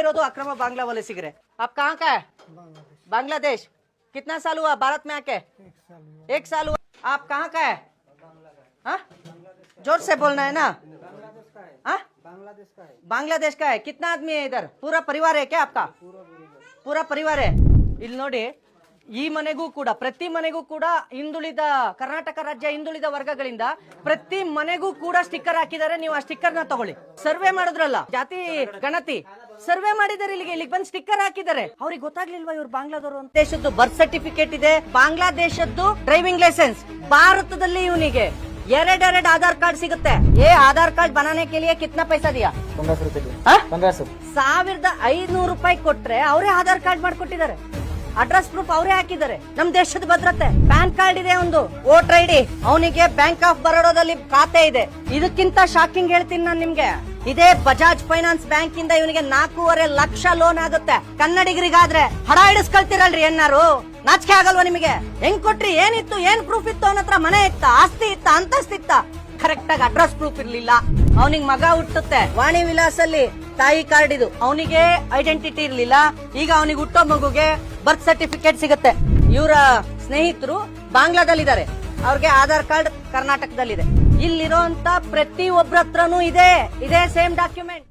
इरोदु अक्रम बांग्ला वलसिगरे आप कहाँ का है? बांग्लादेश। कितना साल हुआ भारत में आके? 1 साल हुआ। आप कहाँ का है? हाँ, जोर से बोलना है ना। हाँ, बांग्लादेश का है। कितना आदमी है इधर? पूरा परिवार है क्या आपका? पूरा परिवार है। ಇಲ್ಲಿ ನೋಡಿ, ಈ ಮನೆಗೂ ಕೂಡ, ಪ್ರತಿ ಮನೆಗೂ ಕೂಡ ಹಿಂದುಳಿದ ಕರ್ನಾಟಕ ರಾಜ್ಯ ಹಿಂದುಳಿದ ವರ್ಗಗಳಿಂದ ಪ್ರತಿ ಮನೆಗೂ ಕೂಡ ಸ್ಟಿಕ್ಕರ್ ಹಾಕಿದ್ದಾರೆ. ನೀವು ಆ ಸ್ಟಿಕ್ಕರ್ ನ ತಗೊಳ್ಳಿ. ಸರ್ವೆ ಮಾಡಿದ್ರಲ್ಲ, ಜಾತಿ ಗಣತಿ ಸರ್ವೆ ಮಾಡಿದ್ದಾರೆ, ಇಲ್ಲಿಗೆ ಬಂದು ಸ್ಟಿಕ್ಕರ್ ಹಾಕಿದ್ದಾರೆ. ಅವ್ರಿಗೆ ಗೊತ್ತಾಗ್ಲಿಲ್ವಾ ಇವ್ರು ಬಾಂಗ್ಲಾದವರು ಅಂತ? ದೇಶದ್ದು ಬರ್ತ್ ಸರ್ಟಿಫಿಕೇಟ್ ಇದೆ, ಬಾಂಗ್ಲಾದೇಶದ್ದು ಡ್ರೈವಿಂಗ್ ಲೈಸೆನ್ಸ್. ಭಾರತದಲ್ಲಿ ಇವನಿಗೆ ಎರಡೆರಡು ಆಧಾರ್ ಕಾರ್ಡ್ ಸಿಗುತ್ತೆ. ಆಧಾರ್ ಕಾರ್ಡ್ बनाने के लिए कितना पैसा दिया? 1500 1500 ರೂಪಾಯಿ ಕೊಟ್ರೆ ಅವರೇ ಆಧಾರ್ ಕಾರ್ಡ್ ಮಾಡ್ಕೊಟ್ಟಿದ್ದಾರೆ. ಅಡ್ರೆಸ್ ಪ್ರೂಫ್ ಅವರೇ ಹಾಕಿದ್ದಾರೆ. ನಮ್ ದೇಶದ ಭದ್ರತೆ. ಪ್ಯಾನ್ ಕಾರ್ಡ್ ಇದೆ, ಒಂದು ವೋಟರ್ ಐಡಿ. ಅವನಿಗೆ ಬ್ಯಾಂಕ್ ಆಫ್ ಬರೋಡಾದಲ್ಲಿ ಖಾತೆ ಇದೆ. ಇದಕ್ಕಿಂತ ಶಾಕಿಂಗ್ ಹೇಳ್ತೀನಿ ನಾನು ನಿಮ್ಗೆ. ಇದೇ ಬಜಾಜ್ ಫೈನಾನ್ಸ್ ಬ್ಯಾಂಕ್ ಇಂದ ಇವನಿಗೆ 4.5 ಲಕ್ಷ ಲೋನ್ ಆಗುತ್ತೆ. ಕನ್ನಡಿಗರಿಗಾದ್ರೆ ಹಡ ಹಿಡಿಸ್ಕೊಳ್ತೀರಲ್ರಿ ಏನಾರು? ನಾಚಿಕೆ ಆಗಲ್ವಾ ನಿಮಗೆ? ಹೆಂಗ್ ಕೊಟ್ರಿ? ಏನಿತ್ತು? ಏನ್ ಪ್ರೂಫ್ ಇತ್ತು? ಅವನ ಹತ್ರ ಮನೆ ಇತ್ತ, ಆಸ್ತಿ ಇತ್ತ, ಅಂತಸ್ತಿತ್ತ? ಕರೆಕ್ಟ್ ಆಗಿ ಅಡ್ರೆಸ್ ಪ್ರೂಫ್ ಇರ್ಲಿಲ್ಲ. ಅವನಿಗೆ ಮಗ ಹುಟ್ಟುತ್ತೆ, ವಾಣಿ ವಿಲಾಸಲ್ಲಿ ತಾಯಿ ಕಾರ್ಡ್ ಇದು. ಅವನಿಗೆ ಐಡೆಂಟಿಟಿ ಇರ್ಲಿಲ್ಲ. ಈಗ ಅವನಿಗೆ ಹುಟ್ಟೋ ಮಗುಗೆ ಬರ್ತ್ ಸರ್ಟಿಫಿಕೇಟ್ ಸಿಗುತ್ತೆ. ಇವರ ಸ್ನೇಹಿತರು ಬಾಂಗ್ಲಾದಲ್ಲಿದ್ದಾರೆ, ಅವ್ರಿಗೆ ಆಧಾರ್ ಕಾರ್ಡ್ ಕರ್ನಾಟಕದಲ್ಲಿದೆ. ಇಲ್ಲಿರೋಂತ ಪ್ರತಿ ಒಬ್ಬರ ಹತ್ರನೂ ಇದೆ ಸೇಮ್ ಡಾಕ್ಯುಮೆಂಟ್.